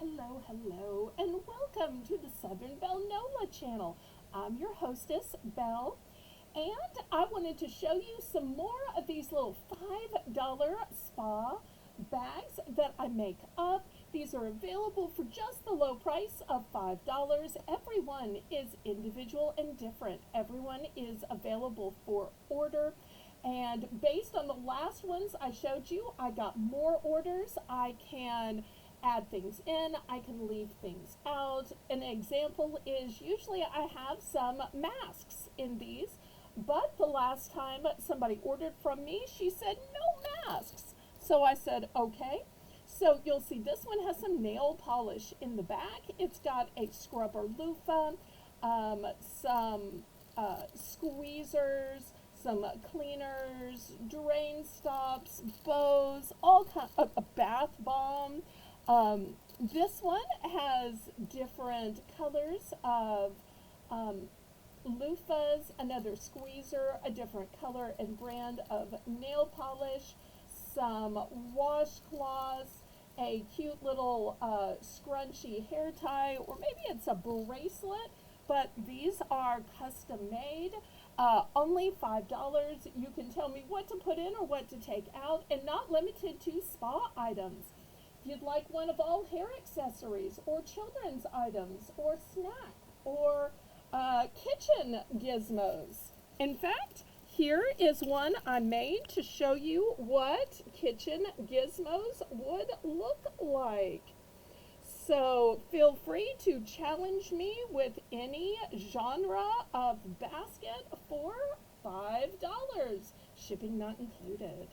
Hello, and welcome to the Southern Belle channel. I'm your hostess, Belle, and I wanted to show you some more of these little $5 spa bags that I make up. These are available for just the low price of $5. Every one is individual and different. Everyone is available for order. And based on the last ones I showed you, I got more orders. I can add things in, I can leave things out. An example is usually I have some masks in these, but the last time somebody ordered from me, she said no masks. So I said, okay. So you'll see this one has some nail polish in the back. It's got a scrubber loofah, some squeezers, some cleaners, drain stops, bows, all kinds of a bath bomb. This one has different colors of loofahs, another squeezer, a different color and brand of nail polish, some washcloths, a cute little scrunchy hair tie, or maybe it's a bracelet, but these are custom made. Only $5. You can tell me what to put in or what to take out, and not limited to spa items. If you'd like one of all hair accessories, or children's items, or snack, or kitchen gizmos. In fact, here is one I made to show you what kitchen gizmos would look like. So feel free to challenge me with any genre of basket for $5, shipping not included.